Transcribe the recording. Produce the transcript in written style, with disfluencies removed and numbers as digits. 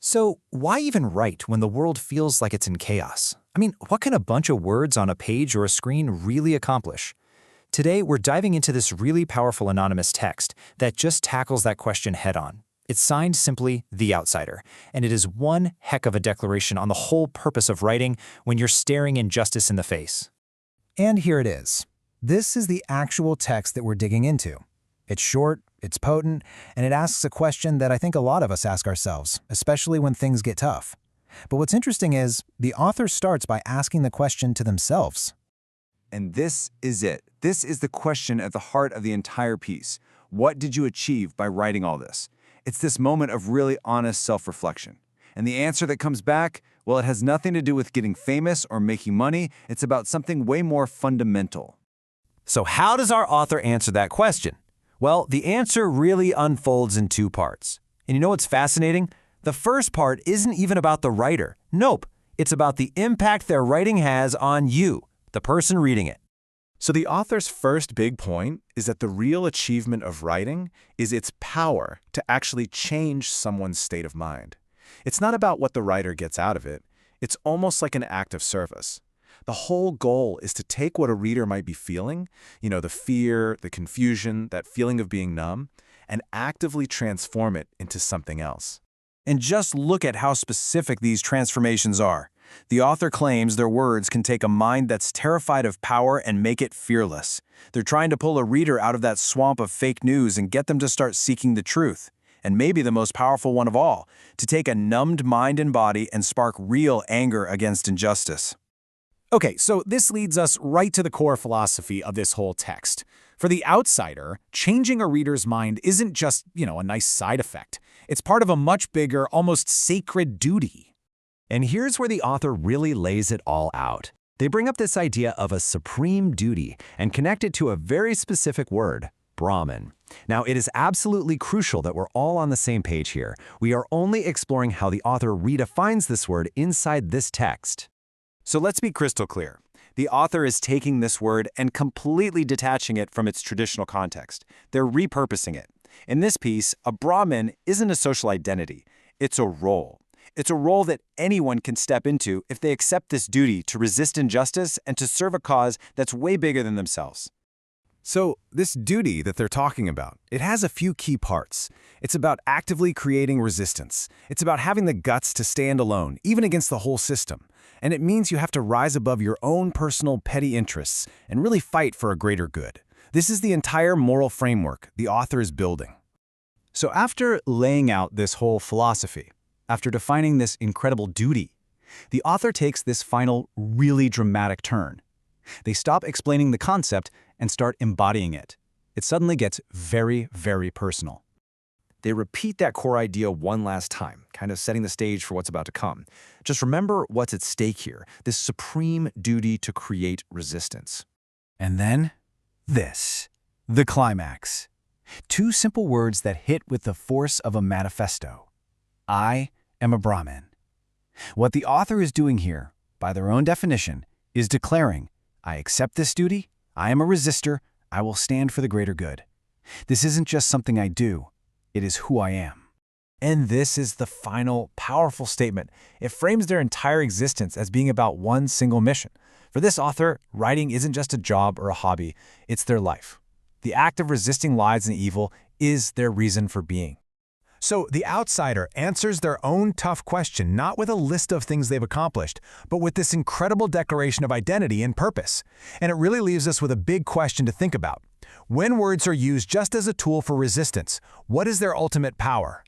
So, why even write when the world feels like it's in chaos? I mean, what can a bunch of words on a page or a screen really accomplish? Today, we're diving into this really powerful anonymous text that just tackles that question head-on. It's signed simply The Outsider, and it is one heck of a declaration on the whole purpose of writing when you're staring injustice in the face. And here it is. This is the actual text that we're digging into. It's short, it's potent, and it asks a question that I think a lot of us ask ourselves, especially when things get tough. But what's interesting is, the author starts by asking the question to themselves. And this is it. This is the question at the heart of the entire piece. What did you achieve by writing all this? It's this moment of really honest self-reflection. And the answer that comes back, well, it has nothing to do with getting famous or making money. It's about something way more fundamental. So how does our author answer that question? Well, the answer really unfolds in two parts. And you know what's fascinating? The first part isn't even about the writer. Nope, it's about the impact their writing has on you, the person reading it. So the author's first big point is that the real achievement of writing is its power to actually change someone's state of mind. It's not about what the writer gets out of it. It's almost like an act of service. The whole goal is to take what a reader might be feeling, the fear, the confusion, that feeling of being numb, and actively transform it into something else. And just look at how specific these transformations are. The author claims their words can take a mind that's terrified of power and make it fearless. They're trying to pull a reader out of that swamp of fake news and get them to start seeking the truth. And maybe the most powerful one of all, to take a numbed mind and body and spark real anger against injustice. Okay, so this leads us right to the core philosophy of this whole text. For the outsider, changing a reader's mind isn't just, a nice side effect. It's part of a much bigger, almost sacred duty. And here's where the author really lays it all out. They bring up this idea of a supreme duty and connect it to a very specific word, Brahmin. Now, it is absolutely crucial that we're all on the same page here. We are only exploring how the author redefines this word inside this text. So let's be crystal clear. The author is taking this word and completely detaching it from its traditional context. They're repurposing it. In this piece, a Brahmin isn't a social identity. It's a role. It's a role that anyone can step into if they accept this duty to resist injustice and to serve a cause that's way bigger than themselves. So this duty that they're talking about, it has a few key parts. It's about actively creating resistance. It's about having the guts to stand alone, even against the whole system. And it means you have to rise above your own personal petty interests and really fight for a greater good. This is the entire moral framework the author is building. So after laying out this whole philosophy, after defining this incredible duty, the author takes this final, really dramatic turn. They stop explaining the concept and start embodying it. It suddenly gets very, very personal. They repeat that core idea one last time, kind of setting the stage for what's about to come. Just remember what's at stake here, this supreme duty to create resistance. And then, this, the climax. Two simple words that hit with the force of a manifesto. I am a Brahmin. What the author is doing here, by their own definition, is declaring, I accept this duty, I am a resistor, I will stand for the greater good. This isn't just something I do, it is who I am. And this is the final, powerful statement. It frames their entire existence as being about one single mission. For this author, writing isn't just a job or a hobby, it's their life. The act of resisting lies and evil is their reason for being. So the outsider answers their own tough question not with a list of things they've accomplished, but with this incredible declaration of identity and purpose. And it really leaves us with a big question to think about. When words are used just as a tool for resistance, what is their ultimate power?